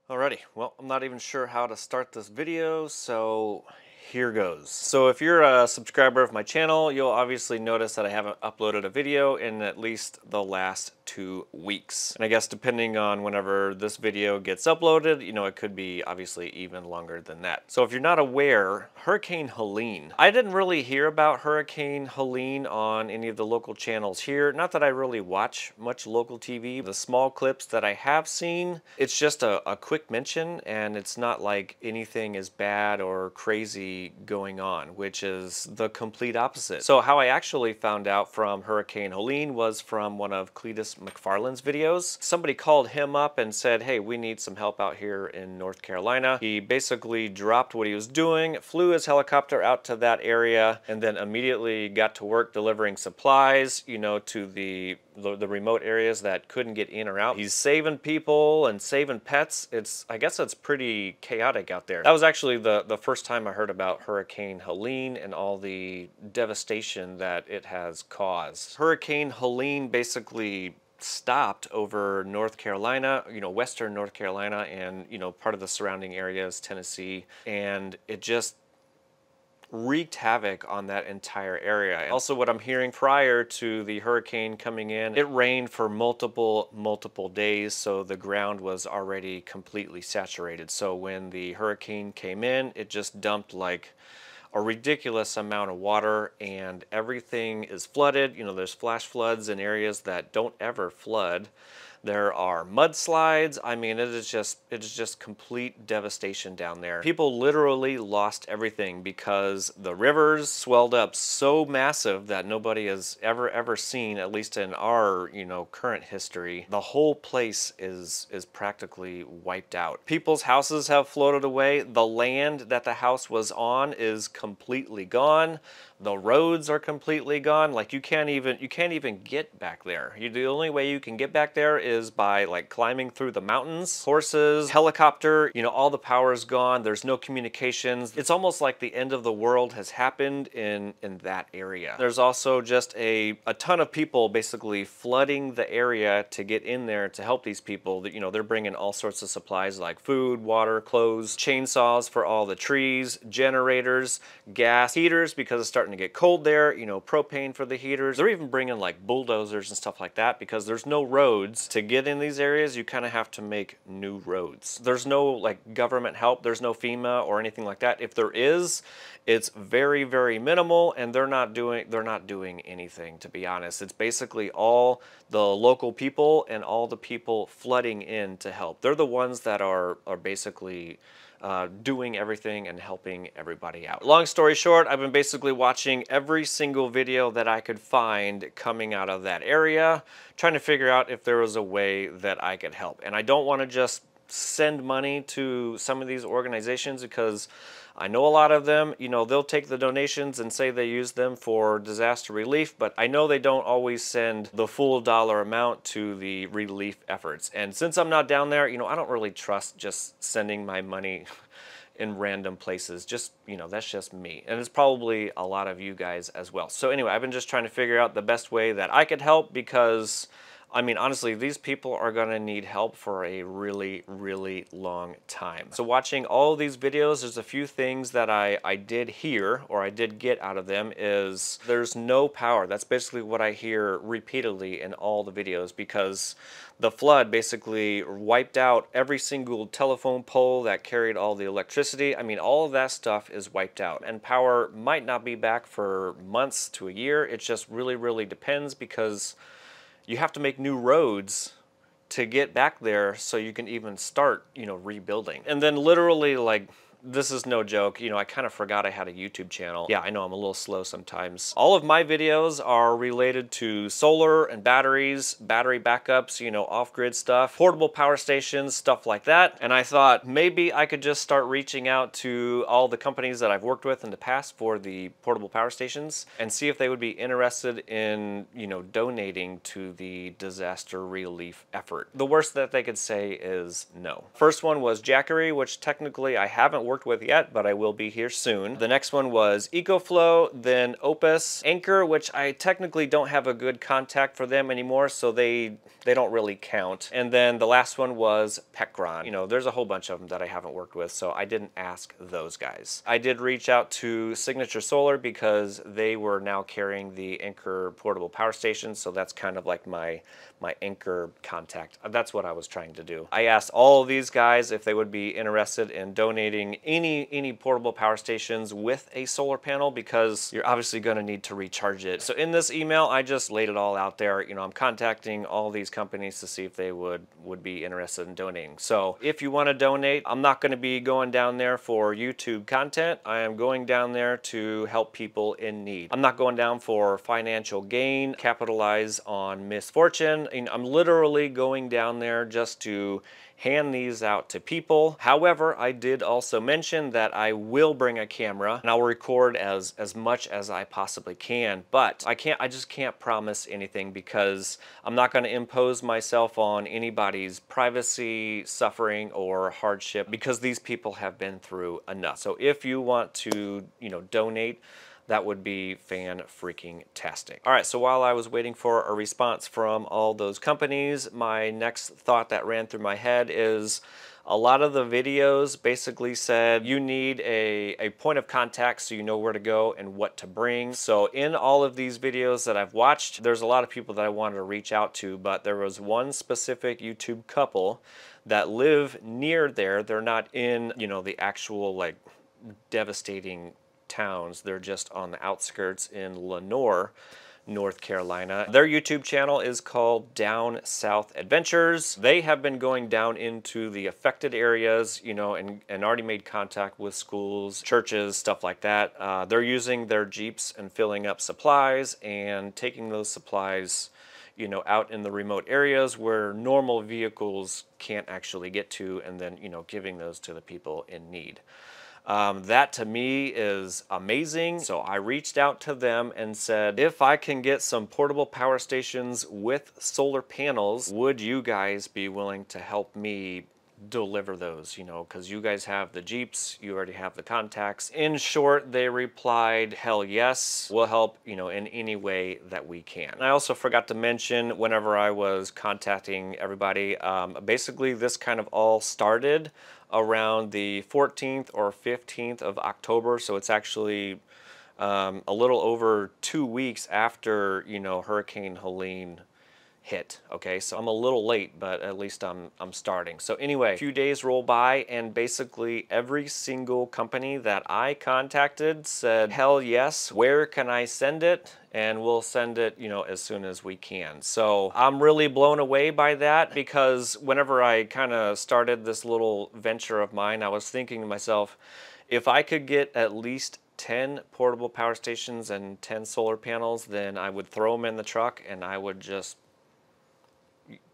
Alrighty, well, I'm not even sure how to start this video, so here goes. So if you're a subscriber of my channel, you'll obviously notice that I haven't uploaded a video in at least the last 2 weeks. And I guess depending on whenever this video gets uploaded, it could be obviously even longer than that. So if you're not aware, Hurricane Helene. I didn't really hear about Hurricane Helene on any of the local channels here. Not that I really watch much local TV. The small clips that I have seen, it's just a quick mention, and it's not like anything is bad or crazy going on, which is the complete opposite. So how I actually found out from Hurricane Helene was from one of Cletus McFarland's videos. Somebody called him up and said, hey, we need some help out here in North Carolina. He basically dropped what he was doing, flew his helicopter out to that area, and then immediately got to work delivering supplies, to the remote areas that couldn't get in or out. He's saving people and saving pets. I guess it's pretty chaotic out there. That was actually the first time I heard about Hurricane Helene and all the devastation that it has caused. Hurricane Helene basically stopped over North Carolina, western North Carolina, and part of the surrounding areas, Tennessee, and it just wreaked havoc on that entire area. Also, what I'm hearing, prior to the hurricane coming in, it rained for multiple days, so the ground was already completely saturated. So when the hurricane came in, it just dumped like a ridiculous amount of water, and everything is flooded. There's flash floods in areas that don't ever flood. There are mudslides. I mean, it is just complete devastation down there. People literally lost everything because the rivers swelled up so massive that nobody has ever seen, at least in our, current history. The whole place is practically wiped out. People's houses have floated away. The land that the house was on is completely gone. The roads are completely gone. Like you can't even get back there. The only way you can get back there is by like climbing through the mountains. Horses, helicopter, all the power is gone. There's no communications. It's almost like the end of the world has happened in that area. There's also just a ton of people basically flooding the area to get in there to help these people. They're bringing all sorts of supplies like food, water, clothes, chainsaws for all the trees, generators, gas, heaters because it's starting to get cold there, propane for the heaters. They're even bringing like bulldozers and stuff like that because there's no roads to get in these areas. You kind of have to make new roads. There's no like government help. There's no FEMA or anything like that. If there is, it's very minimal, and they're not doing anything, to be honest. It's basically all the local people and all the people flooding in to help. They're the ones that are basically doing everything and helping everybody out. Long story short, I've been basically watching every single video that I could find coming out of that area, trying to figure out if there was a way that I could help. And I don't want to just send money to some of these organizations because I know a lot of them, they'll take the donations and say they use them for disaster relief, but I know they don't always send the full dollar amount to the relief efforts. And since I'm not down there, I don't really trust just sending my money in random places. That's just me. And it's probably a lot of you guys as well. So anyway, I've been just trying to figure out the best way that I could help because honestly, these people are going to need help for a really long time. So watching all of these videos, there's a few things that I did hear, or I did get out of them, is there's no power. That's basically what I hear repeatedly in all the videos, because the flood basically wiped out every single telephone pole that carried all the electricity. All of that stuff is wiped out, and power might not be back for months to a year. It just really depends, because you have to make new roads to get back there so you can even start, rebuilding. And then literally, like, this is no joke, I kind of forgot I had a YouTube channel. Yeah, I know I'm a little slow sometimes. All of my videos are related to solar and batteries, battery backups, off-grid stuff, portable power stations, stuff like that. And I thought maybe I could just start reaching out to all the companies that I've worked with in the past for the portable power stations and see if they would be interested in, donating to the disaster relief effort. The worst that they could say is no. First one was Jackery, which technically I haven't worked worked with yet, but I will be here soon. The next one was EcoFlow, then Opus, Anchor, which I technically don't have a good contact for them anymore, so they don't really count. And then the last one was Pecron. You know, there's a whole bunch of them that I haven't worked with, so I didn't ask those guys. I did reach out to Signature Solar because they were now carrying the Anchor portable power station, so that's kind of like my Anchor contact. That's what I was trying to do. I asked all of these guys if they would be interested in donating any portable power stations with a solar panel, because you're obviously going to need to recharge it. So in this email, I just laid it all out there. You know, I'm contacting all these companies to see if they would be interested in donating. So if you want to donate, I'm not going to be going down there for YouTube content. I am going down there to help people in need. I'm not going down for financial gain, capitalize on misfortune. I'm literally going down there just to hand these out to people. However, I did also mention that I will bring a camera and I'll record as much as I possibly can, but I just can't promise anything, because I'm not going to impose myself on anybody's privacy, suffering, or hardship, because these people have been through enough. So if you want to, you know, donate, that would be fan-freaking-tastic. All right, so while I was waiting for a response from all those companies, my next thought that ran through my head is a lot of the videos basically said you need a point of contact so you know where to go and what to bring. So in all of these videos that I've watched, there's a lot of people that I wanted to reach out to, but there was one specific YouTube couple that live near there. They're not in, you know, the actual like devastating towns. They're just on the outskirts in Lenoir, North Carolina. Their YouTube channel is called Down South Adventures. They have been going down into the affected areas, you know, and already made contact with schools, churches, stuff like that. They're using their Jeeps and filling up supplies and taking those supplies, you know, out in the remote areas where normal vehicles can't actually get to, and then, you know, giving those to the people in need. That to me is amazing. So I reached out to them and said, if I can get some portable power stations with solar panels, would you guys be willing to help me deliver those, you know, because you guys have the Jeeps, you already have the contacts. In short, they replied, hell yes, we'll help, you know, in any way that we can. And I also forgot to mention, whenever I was contacting everybody, basically this kind of all started around the 14th or 15th of October, so it's actually a little over 2 weeks after, you know, Hurricane Helene hit. Okay, so I'm a little late, but at least I'm starting. So anyway, a few days roll by, and basically every single company that I contacted said, hell yes, where can I send it? And we'll send it, you know, as soon as we can. So I'm really blown away by that, because whenever I kind of started this little venture of mine, I was thinking to myself, if I could get at least 10 portable power stations and 10 solar panels, then I would throw them in the truck and I would just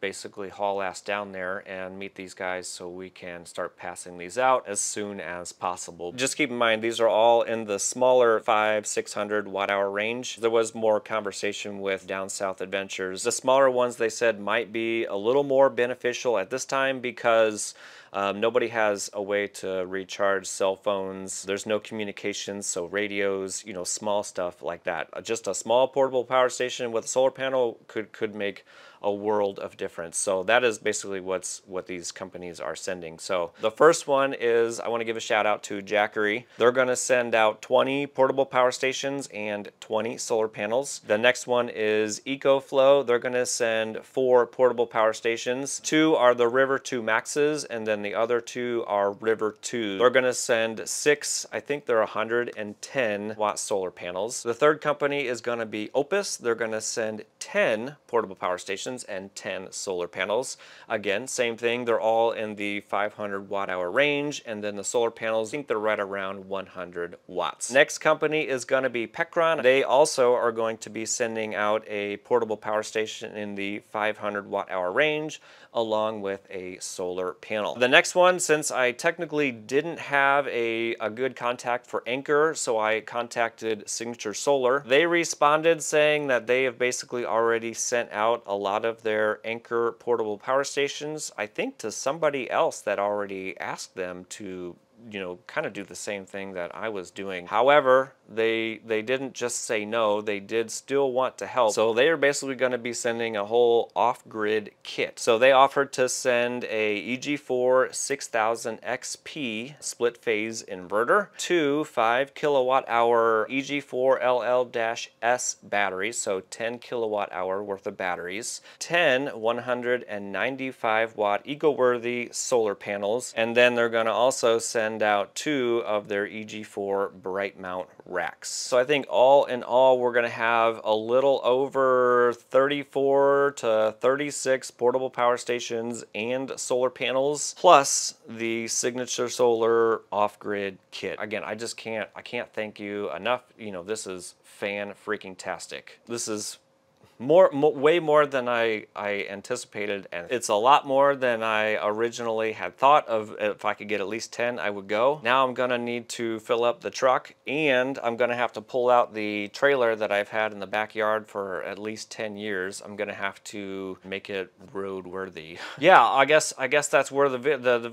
basically haul ass down there and meet these guys so we can start passing these out as soon as possible. Just keep in mind, these are all in the smaller 500-600 watt-hour range. There was more conversation with Down South Adventures. The smaller ones, they said, might be a little more beneficial at this time, because nobody has a way to recharge cell phones. There's no communications, so radios, you know, small stuff like that. Just a small portable power station with a solar panel could make a world of difference. So that is basically what these companies are sending. So the first one is, I want to give a shout out to Jackery. They're going to send out 20 portable power stations and 20 solar panels. The next one is EcoFlow. They're going to send 4 portable power stations. 2 are the River 2 Maxes, and then the other 2 are River 2. They're going to send 6, I think they're 110 watt solar panels. The third company is going to be Opus. They're going to send 10 portable power stations and 10 solar panels. Again, same thing, they're all in the 500 watt-hour range, and then the solar panels, I think they're right around 100 watts. Next company is going to be Pecron. They also are going to be sending out a portable power station in the 500 watt-hour range, along with a solar panel. The next one, since I technically didn't have a good contact for Anchor, so I contacted Signature Solar. They responded saying that they have basically already sent out a lot of their Anchor portable power stations, I think to somebody else that already asked them to you know, kind of do the same thing that I was doing. However, they didn't just say no, they did still want to help. So they are basically going to be sending a whole off-grid kit. So they offered to send a EG4 6000 XP split phase inverter, 2 5 kilowatt hour EG4 LL-S batteries, so 10 kilowatt hour worth of batteries, 10 195 watt eco-worthy solar panels, and then they're going to also send out 2 of their EG4 bright mount racks. So I think all in all, we're going to have a little over 34 to 36 portable power stations and solar panels, plus the Signature Solar off-grid kit. Again, I can't thank you enough. You know, this is fan-freaking-tastic. This is way more than I anticipated, and it's a lot more than I originally had thought of. If I could get at least 10, I would go. Now I'm gonna need to fill up the truck, and I'm gonna have to pull out the trailer that I've had in the backyard for at least 10 years. I'm gonna have to make it roadworthy. Yeah, I guess that's where the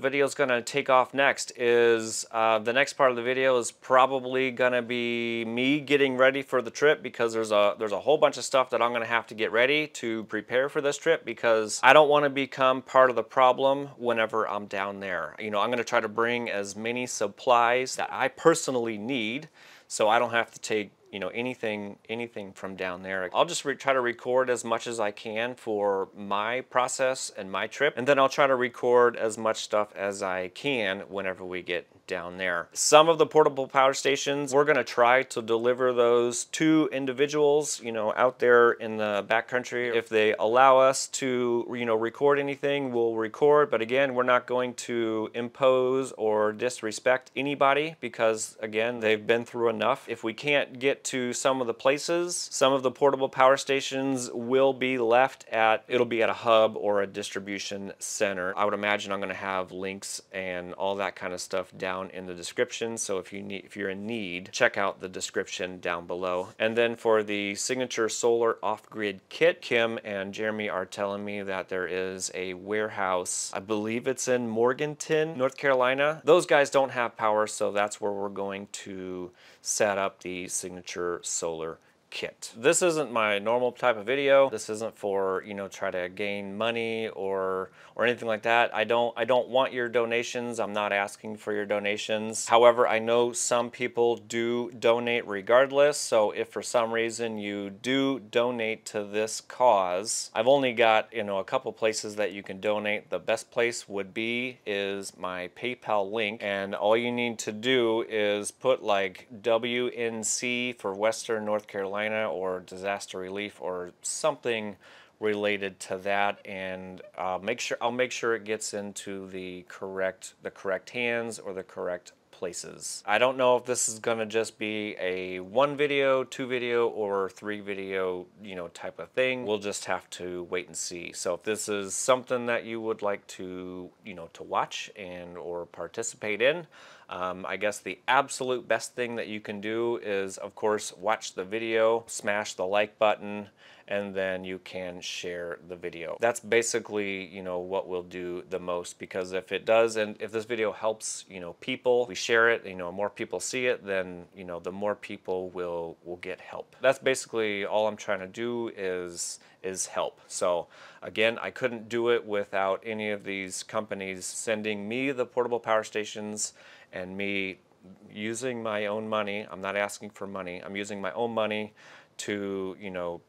video's gonna take off next. Is the next part of the video is probably gonna be me getting ready for the trip, because there's a whole bunch of stuff that I'm gonna have to get ready to prepare for this trip, because I don't want to become part of the problem whenever I'm down there. You know, I'm going to try to bring as many supplies that I personally need, so I don't have to take, you know, anything from down there. I'll just try to record as much as I can for my process and my trip, and then I'll try to record as much stuff as I can whenever we get down there. Some of the portable power stations, we're gonna try to deliver those to individuals, you know, out there in the backcountry. If they allow us to, you know, record anything, we'll record. But again, we're not going to impose or disrespect anybody, because again, they've been through enough. If we can't get to some of the places, some of the portable power stations will be left at, it'll be at a hub or a distribution center. I would imagine I'm gonna have links and all that kind of stuff down in the description, so if you're in need, check out the description down below. And then for the Signature Solar off-grid kit, Kim and Jeremy are telling me that there is a warehouse, I believe it's in Morganton, North Carolina. Those guys don't have power, so that's where we're going to set up the Signature Solar kit. This isn't my normal type of video. This isn't for, you know, try to gain money or anything like that. I don't want your donations. I'm not asking for your donations. However, I know some people do donate regardless. So if for some reason you do donate to this cause, I've only got, you know, a couple places that you can donate. The best place would be is my PayPal link, and all you need to do is put like WNC for Western North Carolina or disaster relief or something related to that, and I'll make sure it gets into the correct hands or the correct places. I don't know if this is gonna just be a 1 video, 2 video, or 3 video, you know, type of thing. We'll just have to wait and see. So if this is something that you would like to, you know, to watch and or participate in, I guess the absolute best thing that you can do is, of course, watch the video, smash the like button, and then you can share the video. That's basically, you know, what we'll do the most, because if it does, and if this video helps, you know, people, we share it, you know, more people see it, then, you know, the more people will get help. That's basically all I'm trying to do is help. So again, I couldn't do it without any of these companies sending me the portable power stations and me using my own money. I'm not asking for money. I'm using my own money to, you know,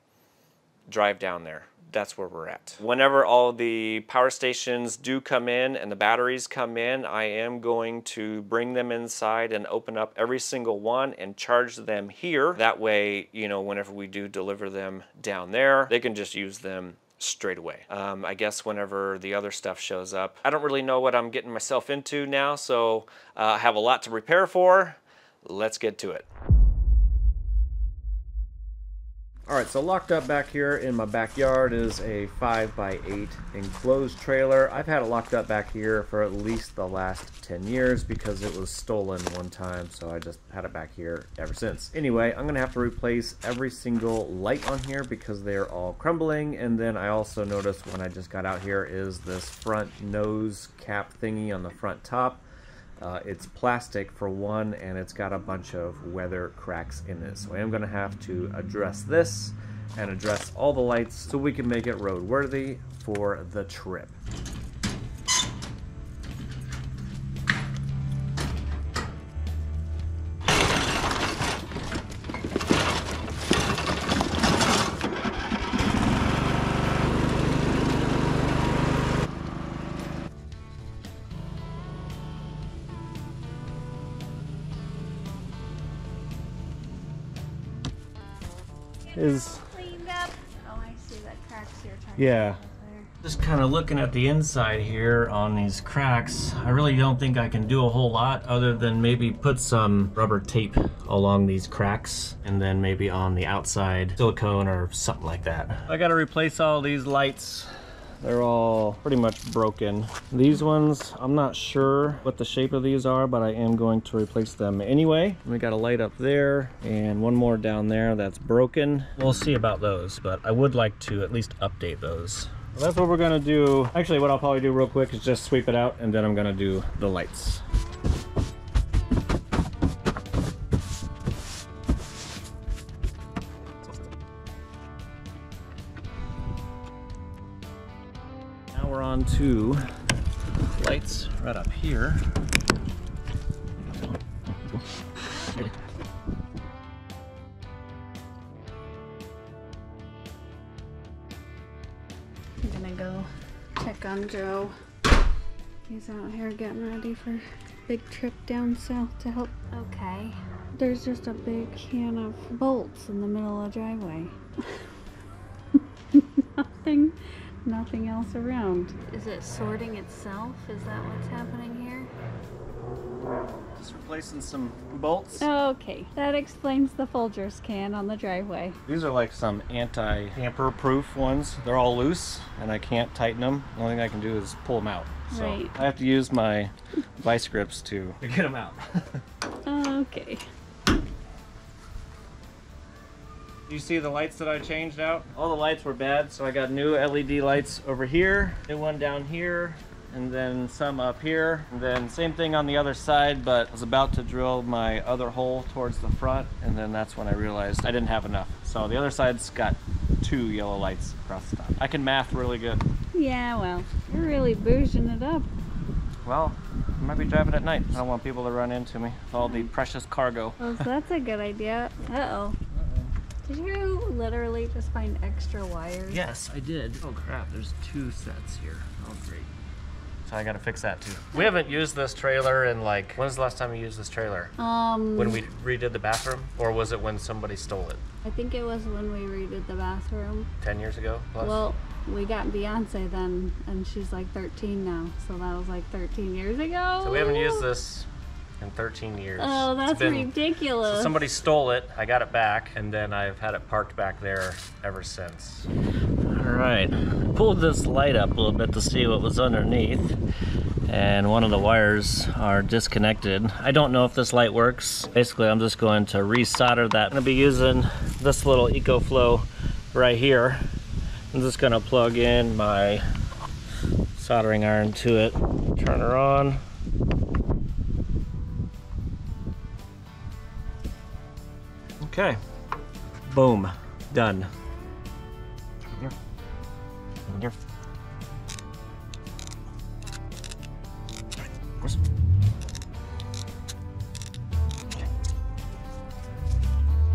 drive down there. That's where we're at. Whenever all the power stations do come in and the batteries come in, I am going to bring them inside and open up every single one and charge them here. That way, you know, whenever we do deliver them down there, they can just use them straight away. I guess whenever the other stuff shows up, I don't really know what I'm getting myself into now, so I have a lot to prepare for. Let's get to it. Alright, so locked up back here in my backyard is a 5x8 enclosed trailer. I've had it locked up back here for at least the last 10 years because it was stolen one time, so I just had it back here ever since. Anyway, I'm going to have to replace every single light on here because they're all crumbling, and then I also noticed when I just got out here is this front nose cap thingy on the front top. It's plastic for one, and it's got a bunch of weather cracks in it. So I am gonna have to address this and address all the lights so we can make it roadworthy for the trip. Is cleaned up. Oh, I see that cracks here. yeah. Just kind of looking at the inside here on these cracks, I really don't think I can do a whole lot other than maybe put some rubber tape along these cracks and then maybe on the outside silicone or something like that. I got to replace all these lights. They're all pretty much broken. These ones, I'm not sure what the shape of these are, but I am going to replace them anyway. We got a light up there and one more down there that's broken. We'll see about those, but I would like to at least update those. Well, that's what we're gonna do. Actually, what I'll probably do real quick is just sweep it out and then I'm gonna do the lights. We're on to lights right up here. I'm gonna go check on Joe. He's out here getting ready for a big trip down south to help. Okay. There's just a big can of bolts in the middle of the driveway. Nothing else around. Is it sorting itself? Is that what's happening here? Just replacing some bolts. Okay, that explains the Folgers can on the driveway. These are like some anti-tamper proof ones. They're all loose and I can't tighten them. The only thing I can do is pull them out. So right. I have to use my vice grips to get them out. Okay. You see the lights that I changed out? All the lights were bad, so I got new LED lights over here, new one down here, and then some up here. And then same thing on the other side, but I was about to drill my other hole towards the front, and then that's when I realized I didn't have enough. So the other side's got 2 yellow lights across the top. I can math really good. Yeah, well, you're really bouging it up. Well, I might be driving at night. I don't want people to run into me with all the precious cargo. Well, so that's a good idea. Uh-oh. Did you literally just find extra wires? Yes, I did. Oh crap, there's 2 sets here. Oh great. So I gotta fix that too. We haven't used this trailer in like, when was the last time we used this trailer? When we redid the bathroom? Or was it when somebody stole it? I think it was when we redid the bathroom. 10 years ago plus? Well, we got Beyonce then, and she's like 13 now. So that was like 13 years ago. So we haven't used this in 13 years. Oh, that's ridiculous. So somebody stole it, I got it back, and then I've had it parked back there ever since. All right, pulled this light up a little bit to see what was underneath, and one of the wires are disconnected. I don't know if this light works. Basically, I'm just going to resolder that. I'm gonna be using this little EcoFlow right here. I'm just gonna plug in my soldering iron to it, turn her on. Okay, boom, done. Here. Here. Of course.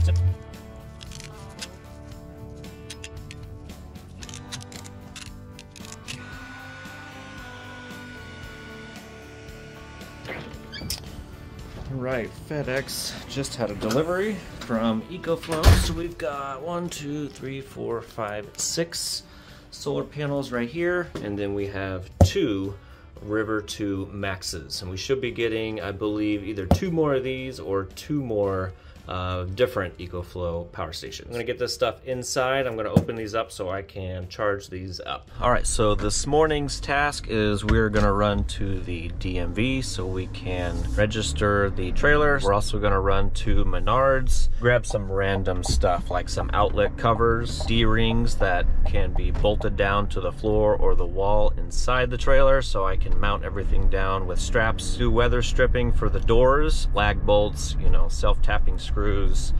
Sit. All right, FedEx just had a delivery from EcoFlow. So we've got 1, 2, 3, 4, 5, 6 solar panels right here. And then we have 2 River 2 Maxes. And we should be getting, I believe, either 2 more of these or 2 more different EcoFlow power stations. I'm gonna get this stuff inside. I'm gonna open these up so I can charge these up. All right, so this morning's task is we're gonna run to the DMV so we can register the trailers. We're also gonna run to Menards, grab some random stuff like some outlet covers, D-rings that can be bolted down to the floor or the wall inside the trailer so I can mount everything down with straps, do weather stripping for the doors, lag bolts, you know, self-tapping screws,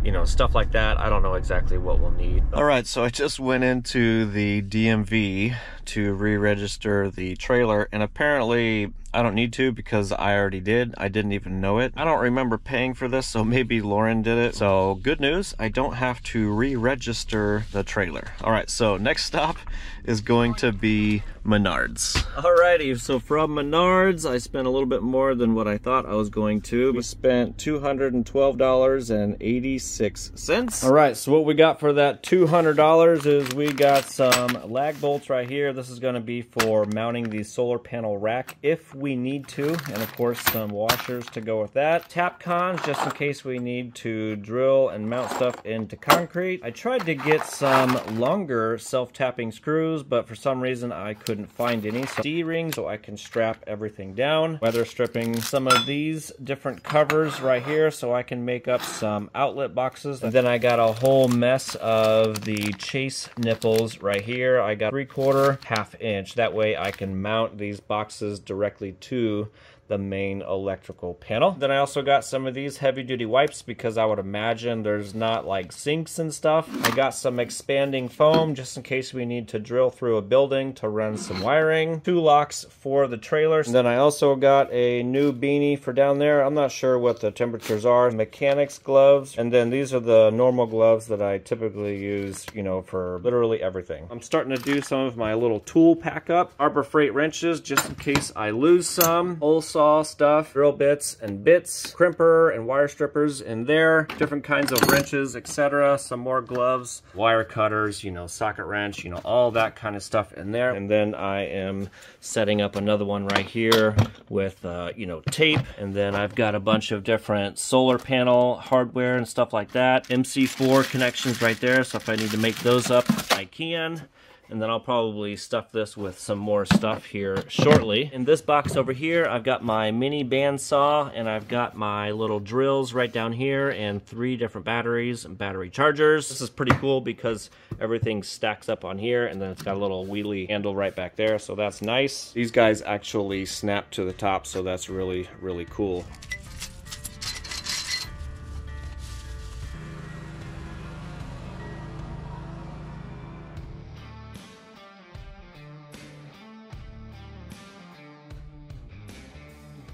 you know, stuff like that. I don't know exactly what we'll need. All right, so I just went into the DMV to re-register the trailer, and apparently I don't need to because I already did. I didn't even know it. I don't remember paying for this, so maybe Lauren did it. So good news, I don't have to re-register the trailer. All right, so next stop is going to be Menards. Alrighty, so from Menards, I spent a little bit more than what I thought I was going to. We spent $212.86. All right, so what we got for that $200 is we got some lag bolts right here. This is gonna be for mounting the solar panel rack if we need to, and of course some washers to go with that. Tap cons, just in case we need to drill and mount stuff into concrete. I tried to get some longer self-tapping screws, but for some reason I couldn't find any. So D-rings so I can strap everything down. Weather stripping some of these different covers right here so I can make up some outlet boxes. And then I got a whole mess of the chase nipples right here. I got 3/4, 1/2 inch. That way I can mount these boxes directly to the main electrical panel. Then I also got some of these heavy duty wipes because I would imagine there's not like sinks and stuff. I got some expanding foam just in case we need to drill through a building to run some wiring. 2 locks for the trailers. And then I also got a new beanie for down there. I'm not sure what the temperatures are. Mechanics gloves. And then these are the normal gloves that I typically use, you know, for literally everything. I'm starting to do some of my little tool pack up. Harbor Freight wrenches just in case I lose some. Hole saw stuff, drill bits and bits, crimper and wire strippers in there, different kinds of wrenches, etc. Some more gloves, wire cutters, you know, socket wrench, you know, all that kind of stuff in there. And then I am setting up another one right here with, you know, tape. And then I've got a bunch of different solar panel hardware and stuff like that. MC4 connections right there. So if I need to make those up, I can. And then I'll probably stuff this with some more stuff here shortly. In this box over here, I've got my mini bandsaw, and I've got my little drills right down here, and 3 different batteries and battery chargers. This is pretty cool because everything stacks up on here, and then it's got a little wheelie handle right back there, so that's nice. These guys actually snap to the top, so that's really, really cool.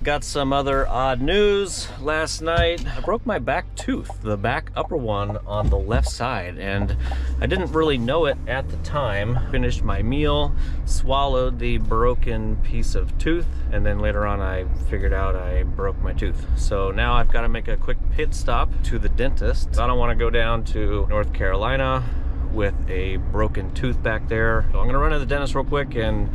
Got some other odd news. Last night, I broke my back tooth, the back upper one on the left side, and I didn't really know it at the time. Finished my meal, swallowed the broken piece of tooth, and then later on I figured out I broke my tooth. So now I've got to make a quick pit stop to the dentist. I don't want to go down to North Carolina with a broken tooth back there. So I'm gonna run to the dentist real quick and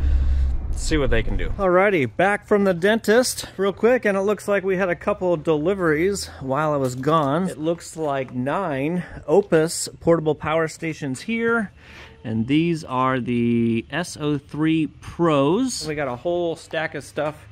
see what they can do. Alrighty, back from the dentist real quick, and it looks like we had a couple of deliveries while I was gone. It looks like 9 Opus portable power stations here, and these are the SO3 Pros. We got a whole stack of stuff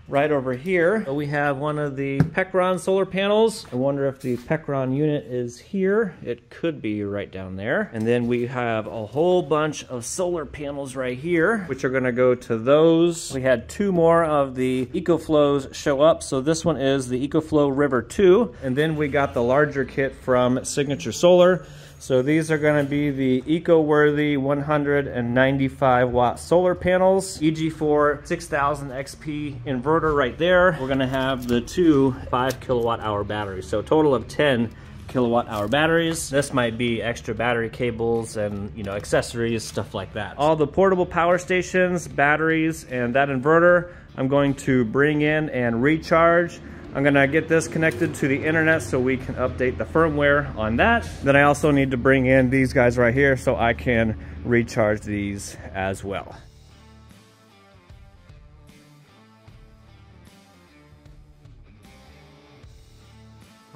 right over here. So we have one of the Pecron solar panels. I wonder if the Pecron unit is here. It could be right down there. And then we have a whole bunch of solar panels right here, which are gonna go to those. We had 2 more of the EcoFlows show up. So this one is the EcoFlow River 2. And then we got the larger kit from Signature Solar. So these are going to be the eco-worthy 195 watt solar panels, EG4 6000 XP inverter right there. We're going to have the 2 5 kilowatt hour batteries, so a total of 10 kilowatt hour batteries. This might be extra battery cables and, you know, accessories, stuff like that. All the portable power stations, batteries, and that inverter I'm going to bring in and recharge. I'm gonna get this connected to the internet so we can update the firmware on that. Then I also need to bring in these guys right here so I can recharge these as well.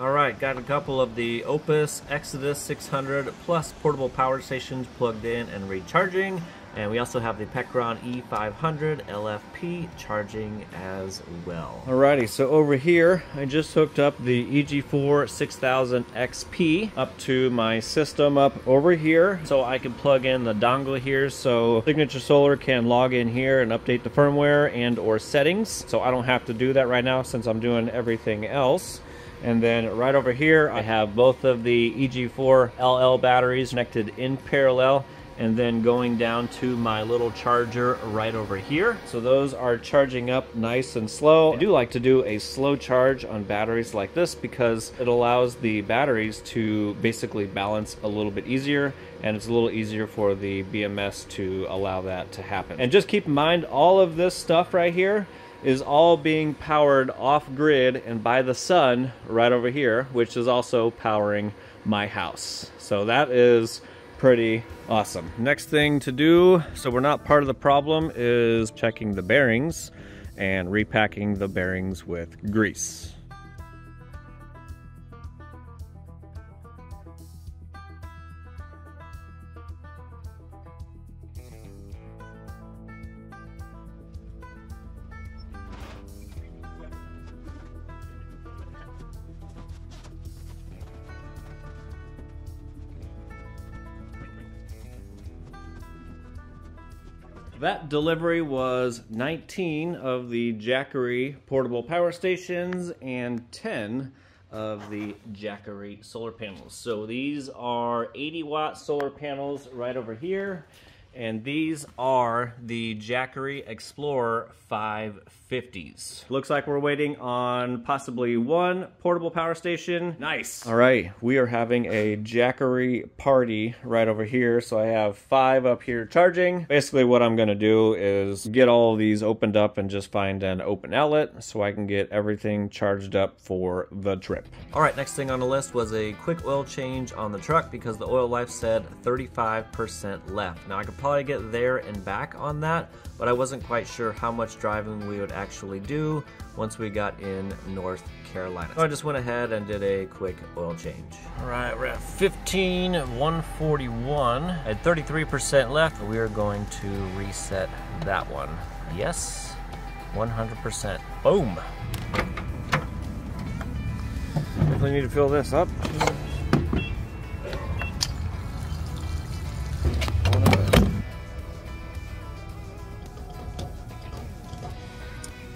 All right, got a couple of the Opus Exodus 600 plus portable power stations plugged in and recharging. And we also have the Pecron E500 LFP charging as well. Alrighty, so over here, I just hooked up the EG4 6000 XP up to my system up over here. So I can plug in the dongle here so Signature Solar can log in here and update the firmware and or settings. So I don't have to do that right now since I'm doing everything else. And then right over here, I have both of the EG4 LL batteries connected in parallel, and then going down to my little charger right over here. So those are charging up nice and slow. I do like to do a slow charge on batteries like this because it allows the batteries to basically balance a little bit easier, and it's a little easier for the BMS to allow that to happen. And just keep in mind, all of this stuff right here is all being powered off grid and by the sun right over here, which is also powering my house. So that is pretty awesome. Next thing to do, so we're not part of the problem, is checking the bearings and repacking the bearings with grease. That delivery was 19 of the Jackery portable power stations and 10 of the Jackery solar panels. So these are 80-watt solar panels right over here, and these are the Jackery Explorer 550s. Looks like we're waiting on possibly one portable power station. Nice. All right, we are having a Jackery party right over here. So I have 5 up here charging. Basically what I'm gonna do is get all of these opened up and just find an open outlet so I can get everything charged up for the trip. All right, next thing on the list was a quick oil change on the truck because the oil life said 35% left. Now I could probably get there and back on that, but I wasn't quite sure how much driving we would actually do once we got in North Carolina. So I just went ahead and did a quick oil change. All right, we're at 15,141. At 33% left, we are going to reset that one. Yes, 100%. Boom. Definitely need to fill this up.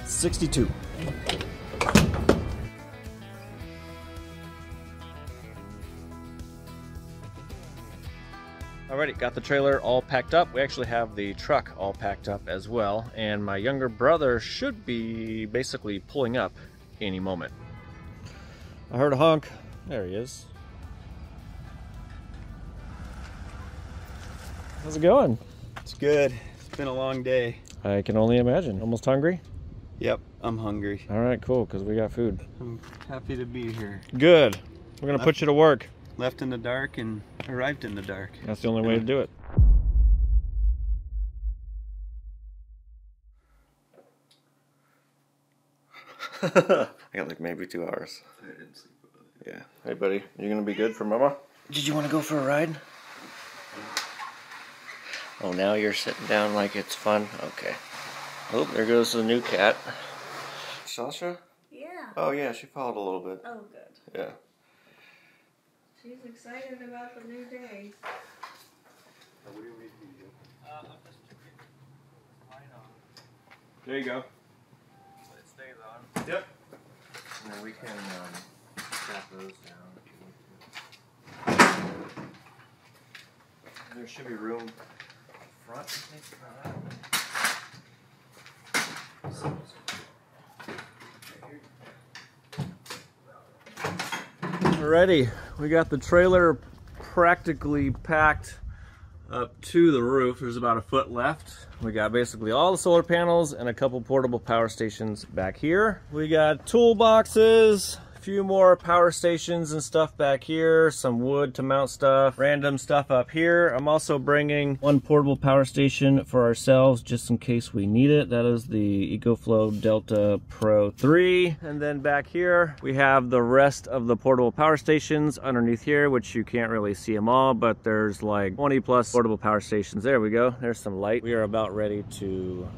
62. Alrighty, got the trailer all packed up. We actually have the truck all packed up as well, and my younger brother should be basically pulling up any moment. I heard a honk. There he is. How's it going? It's good. It's been a long day. I can only imagine. Almost hungry? Yep, I'm hungry. All right, cool, because we got food. I'm happy to be here. Good. We're going to put you to work. Left in the dark and arrived in the dark. That's the only way to do it. I got like maybe 2 hours. I didn't sleep about it. Yeah. Hey, buddy, you going to be good for Mama? Did you want to go for a ride? Oh, now you're sitting down like it's fun? Okay. Oh, there goes the new cat. Sasha? Yeah. Oh, yeah, she followed a little bit. Oh, good. Yeah. She's excited about the new day. What do you need me to do? I'm just checking the light on. There you go. It stays on. Yep. And then we can tap those down if you need to. There should be room front, I think, for that. Alrighty, we got the trailer practically packed up to the roof. There's about a foot left. We got basically all the solar panels and a couple portable power stations back here. We got toolboxes, few more power stations and stuff back here, some wood to mount stuff, random stuff up here. I'm also bringing one portable power station for ourselves just in case we need it. That is the EcoFlow Delta Pro 3. And then back here we have the rest of the portable power stations underneath here, which you can't really see them all, but there's like 20 plus portable power stations. There we go. There's some light. We are about ready to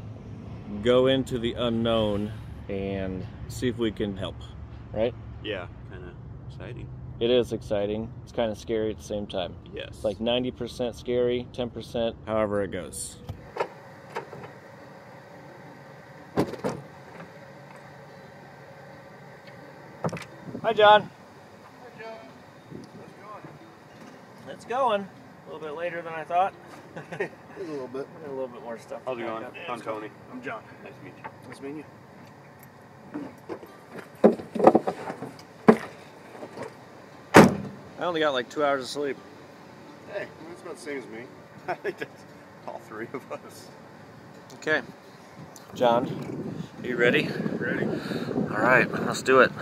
go into the unknown and see if we can help, right? Yeah, kind of exciting. It is exciting. It's kind of scary at the same time. Yes. It's like 90% scary, 10% however it goes. Hi, John. Hi, Joe. How's it going? It's going. A little bit later than I thought. A little bit. A little bit more stuff. How's it going? Yeah, I'm Tony. I'm John. Nice to meet you. Nice meeting you. I only got like 2 hours of sleep. Hey, that's about the same as me. I think that's all three of us. Okay. John, are you ready? Ready? All right, let's do it.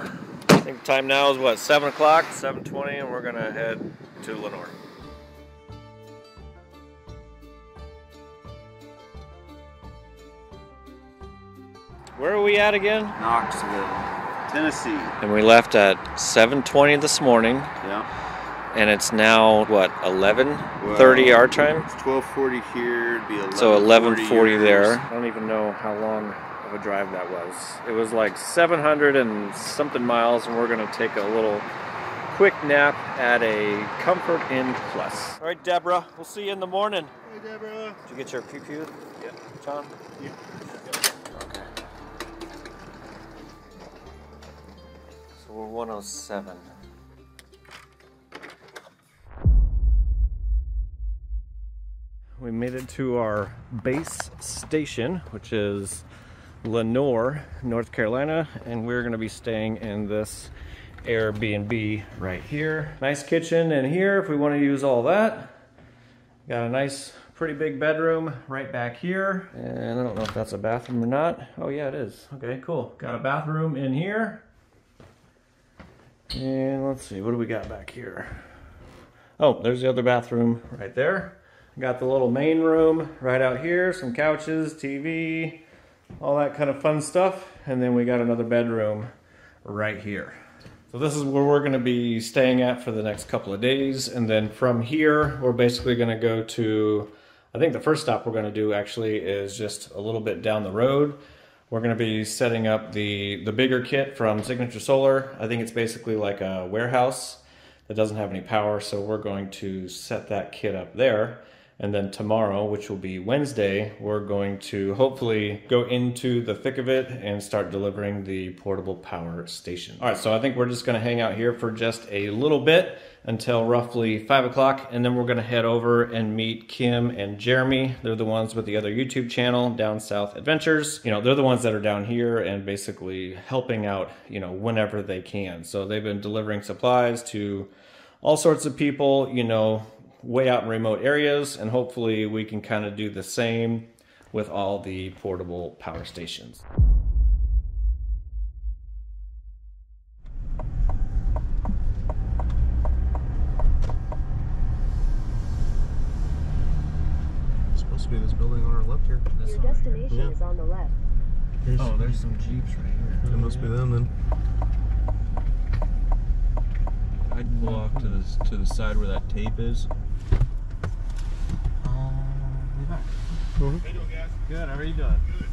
I think time now is what, 7 o'clock, 7:20, and we're gonna head to Lenore. Where are we at again? Knoxville, Tennessee. And we left at 7:20 this morning, Yeah. and it's now what, 11:30 our time? It's 12:40 here. It'd be 11:40 So 11:40 there. yours. I don't even know how long of a drive that was. It was like 700 and something miles, and we're gonna take a little quick nap at a Comfort Inn Plus. All right, Deborah, we'll see you in the morning. Hey, Deborah. Did you get your pew-pew? Yeah. John? Yeah. Okay. So we're 107. We made it to our base station, which is Lenore, North Carolina, and we're gonna be staying in this Airbnb right here. Nice kitchen in here if we want to use all that. Got a nice, pretty big bedroom right back here. And I don't know if that's a bathroom or not. Oh yeah, it is. Okay, cool. Got a bathroom in here. And let's see, what do we got back here? Oh, there's the other bathroom right there. Got the little main room right out here, some couches, TV, all that kind of fun stuff. And then we got another bedroom right here. So this is where we're going to be staying at for the next couple of days. And then from here, we're basically going to go to, I think the first stop we're going to do actually is just a little bit down the road. We're going to be setting up the bigger kit from Signature Solar. I think it's basically like a warehouse that doesn't have any power. So we're going to set that kit up there. And then tomorrow, which will be Wednesday, we're going to hopefully go into the thick of it and start delivering the portable power station. All right, so I think we're just gonna hang out here for just a little bit until roughly 5 o'clock, and then we're gonna head over and meet Kim and Jeremy. They're the ones with the other YouTube channel, Down South Adventures. You know, they're the ones that are down here and basically helping out, you know, whenever they can. So they've been delivering supplies to all sorts of people, you know, way out in remote areas, and hopefully we can kind of do the same with all the portable power stations. It's supposed to be this building on our left here. Your destination is on the left. Oh, there's some Jeeps right here. It must be them then. I'd pull off to the side where that tape is. Way back. How you doing, guys? Good, how are you doing? Good.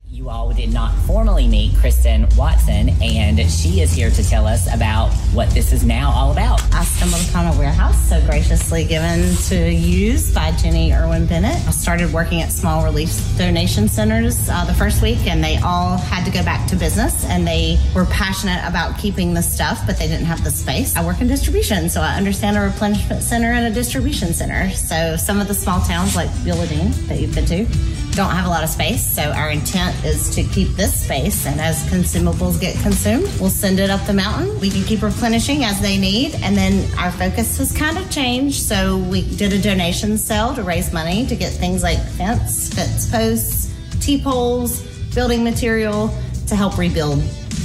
You all did not formally meet Kristen Watson, and she is here to tell us about what this is now all about. I stumbled upon a warehouse so graciously given to use by Jenny Irwin Bennett. I started working at small relief donation centers the first week, and they all had to go back to business, and they were passionate about keeping the stuff, but they didn't have the space. I work in distribution, so I understand a replenishment center and a distribution center. So some of the small towns like Helene that you've been to don't have a lot of space, so our intent is to keep this space. And as consumables get consumed, we'll send it up the mountain. We can keep replenishing as they need. And then our focus has kind of changed. So we did a donation sale to raise money to get things like fence posts, T-poles, building material to help rebuild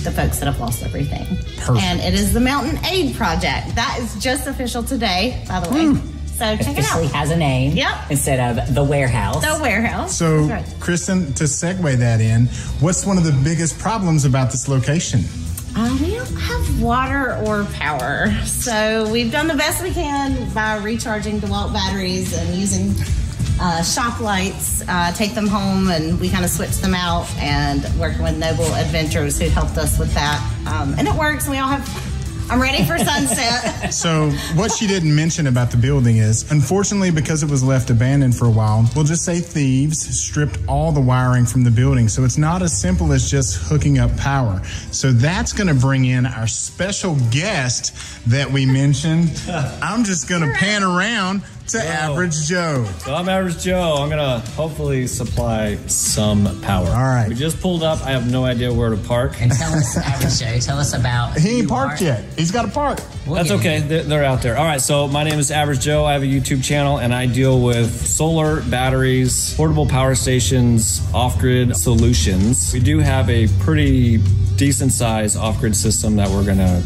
the folks that have lost everything. Perfect. And it is the Mountain Aid Project. That is just official today, by the way. So check it out. Officially has a name. Yep. Instead of the warehouse. The warehouse. So, That's right. Kristen, to segue that in, what's one of the biggest problems about this location? We don't have water or power. So we've done the best we can by recharging DeWalt batteries and using shop lights, take them home, and we kind of switch them out, and working with Noble Adventures who helped us with that. And it works. We all have... I'm ready for sunset. So what she didn't mention about the building is, unfortunately, because it was left abandoned for a while, we'll just say thieves stripped all the wiring from the building. So it's not as simple as just hooking up power. So that's going to bring in our special guest that we mentioned. I'm just going to pan around to Average Joe. So I'm Average Joe. I'm gonna hopefully supply some power. All right. We just pulled up. I have no idea where to park. And tell us, Average Joe, tell us about... He ain't parked yet. He's got to park. That's okay. They're out there. All right. So my name is Average Joe. I have a YouTube channel, and I deal with solar, batteries, portable power stations, off-grid solutions. We do have a pretty decent size off-grid system that we're gonna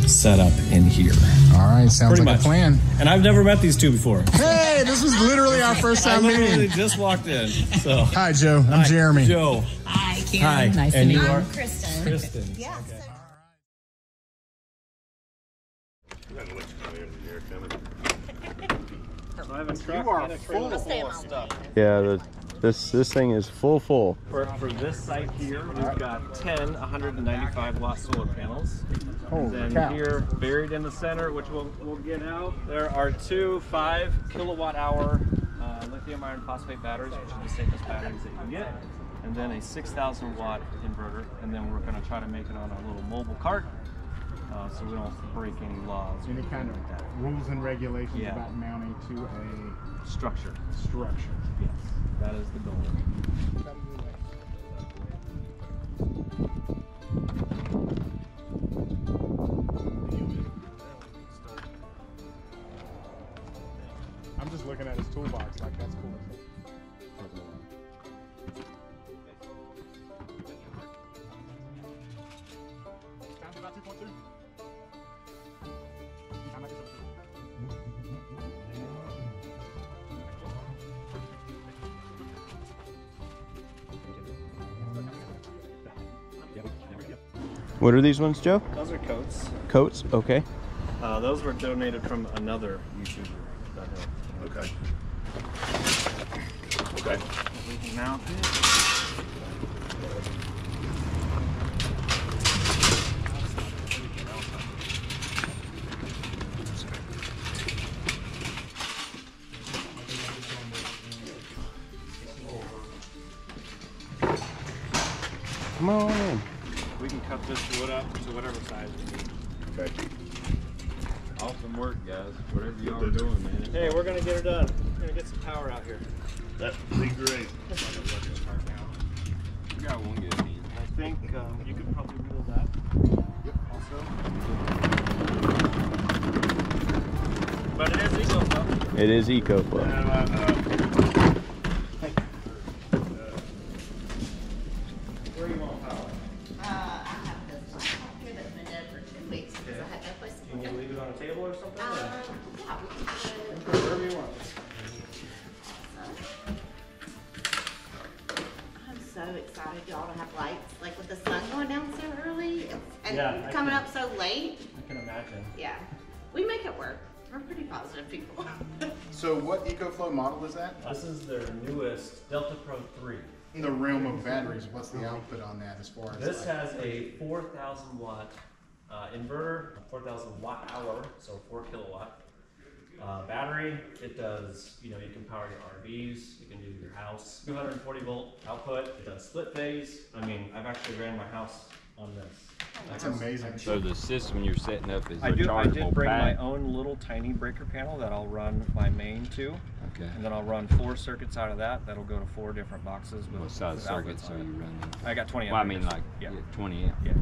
set up in here. All right, sounds Pretty like much. a plan. And I've never met these two before. Hey, this was literally our first time I literally meeting. just walked in. So Hi, Joe. I'm Jeremy. Joe. Hi, Karen. Hi. Nice to And meet you you. are Kristen. Kristen. Yeah. Okay. You are full of stuff. Yeah, this thing is full. For this site here, we've got 10 195 watt solar panels. Holy Then cow. here, buried in the center, which we'll get out, there are two 5 kilowatt hour lithium iron phosphate batteries, which are the safest batteries that you can get. And then a 6,000 watt inverter. And then we're going to try to make it on a little mobile cart, so we don't break any laws. Any kind of rules and regulations Yeah. about mounting to a Structure. structure. Yes, that is the goal. I'm just looking at his toolbox like that's cool. What are these ones, Joe? Those are coats. Coats? Okay. Those were donated from another YouTuber. Okay. We can mount it. Come on. We can cut this wood up to whatever size we need. Okay. Awesome work, guys. Whatever you are doing, man. Hey, we're gonna get her done. We're gonna get some power out here. That'd be great. We got one good hand. I think you could probably wheel that. Also. But it is EcoFlow. It is EcoFlow. Where do you want power? I have this. I've given it for 2 weeks because I had no place to Can you leave it on a table or something? yeah, we can put it. Wherever you want. I'm so excited y'all to have lights, like with the sun going down so early and Yeah, coming up so late. I can imagine. Yeah, we make it work. We're pretty positive people. So what EcoFlow model is that? This is their newest Delta Pro 3. In the realm of batteries, what's the output on that as far as This has a 4,000 watt inverter, 4,000 watt hour, so 4 kilowatt battery. It does, you can power your RVs, you can do your house. 240 volt output. It does split phase. I mean, I've actually ran my house on this. That's amazing. So the system you're setting up is I did bring pack? my own little tiny breaker panel that I'll run my main to. Okay. And then I'll run 4 circuits out of that. That'll go to 4 different boxes. With, What size circuits are you running? I got 20 amp. Well, I mean like 20 amp. Yeah.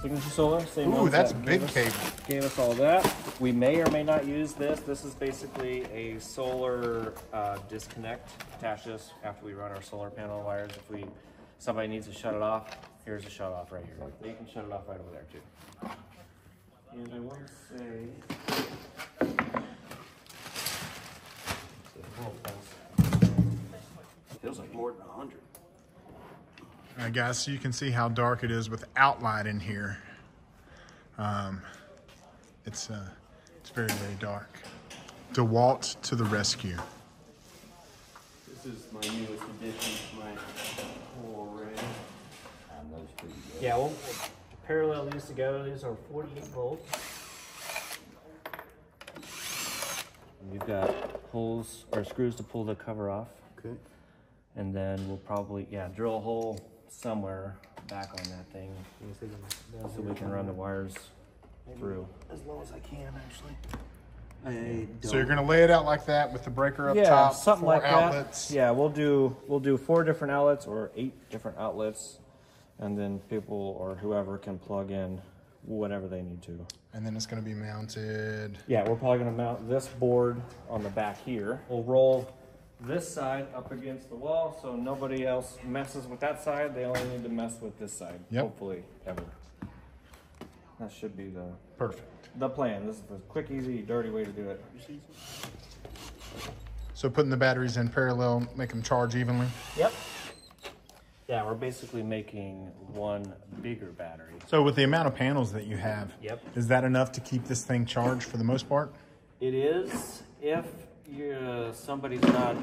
Signature Solar, same Ooh, ones that's that big cable. Gave us all that. We may or may not use this. This is basically a solar disconnect. Attach this after we run our solar panel wires. If somebody needs to shut it off, here's a shut off right here. They can shut it off right over there too. And I want to say, feels like more than 100. All right, guys, so you can see how dark it is without light in here. It's very, very dark. DeWalt to the rescue. This is my newest addition to my whole array. Those pretty good. Yeah, we'll parallel these together. These are 48 volts. And you've got holes or screws to pull the cover off. Okay. And then we'll probably, drill a hole somewhere back on that thing so we can run the wires through. As low as I can, actually. So you're gonna lay it out like that with the breaker up top, something 4 like outlets. that. Yeah, we'll do 4 different outlets or 8 different outlets, and then people or whoever can plug in whatever they need to. And then it's gonna be mounted. Yeah, we're probably gonna mount this board on the back here. We'll roll this side up against the wall so nobody else messes with that side. They only need to mess with this side. Yep. Hopefully, ever. That should be Perfect. the plan. This is the quick, easy, dirty way to do it. So putting the batteries in parallel, make them charge evenly. Yep. Yeah, we're basically making one bigger battery. So with the amount of panels that you have, Yep. is that enough to keep this thing charged for the most part? It is if somebody's not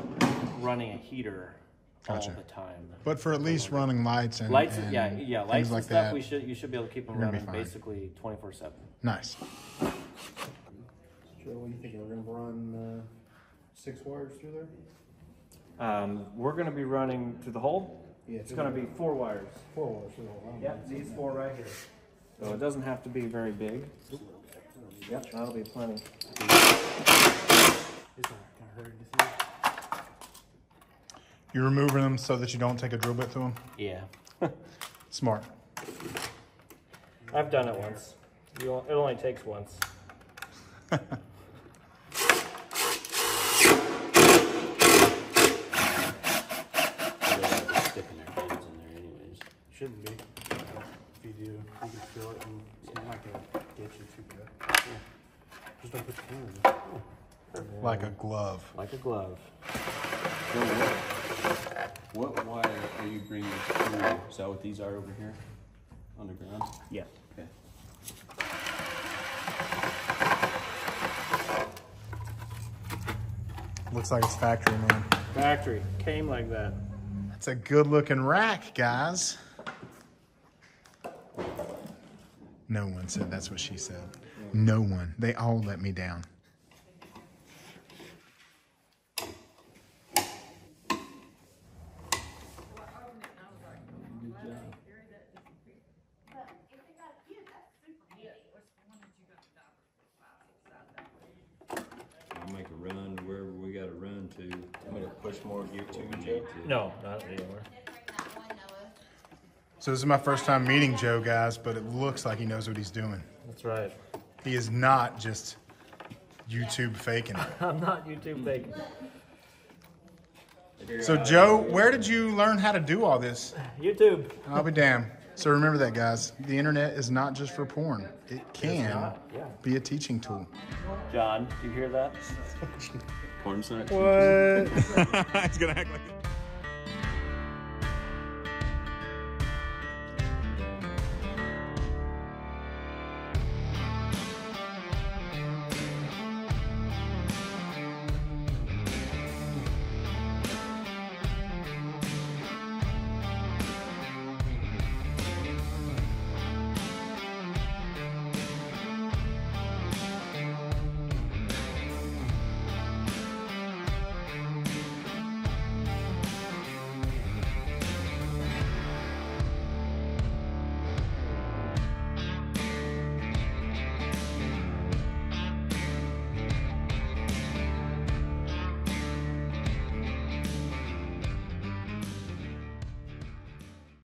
running a heater Gotcha. all the time. But for at least running lights and Lights, and lights things and like stuff. that. You should be able to keep them You're gonna be running fine. basically 24/7. Nice. Joe, what do you think? We're gonna run 6 wires through there? We're going to be running to the hole. Yeah, It's going to be 4 wires. 4 wires through the whole. Yep, these 4 right here. So it doesn't have to be very big. Yep, that'll be plenty. You're removing them so that you don't take a drill bit through them? Yeah. Smart. I've done it once. It only takes once. Shouldn't be. If you do, you can feel it and it's not like a get you too good. Yeah. Just don't put your hand in it. Like a glove. Like a glove. What wire are you bringing through? Is that what these are over here? Underground? Yeah. Okay. Looks like it's factory, man. Factory. Came like that. That's a good looking rack, guys. No one said that's what she said. No one. They all let me down. We'll make a run wherever we got to run to. I'm gonna push more gear to Joe. No, not anymore. So this is my first time meeting Joe, guys, but it looks like he knows what he's doing. That's right. He is not just YouTube faking it. I'm not YouTube faking. So Joe, where did you learn how to do all this? YouTube. I'll be damned. So remember that, guys. The internet is not just for porn. It can be a teaching tool. John, do you hear that? Porn site? What? He's gonna act like it.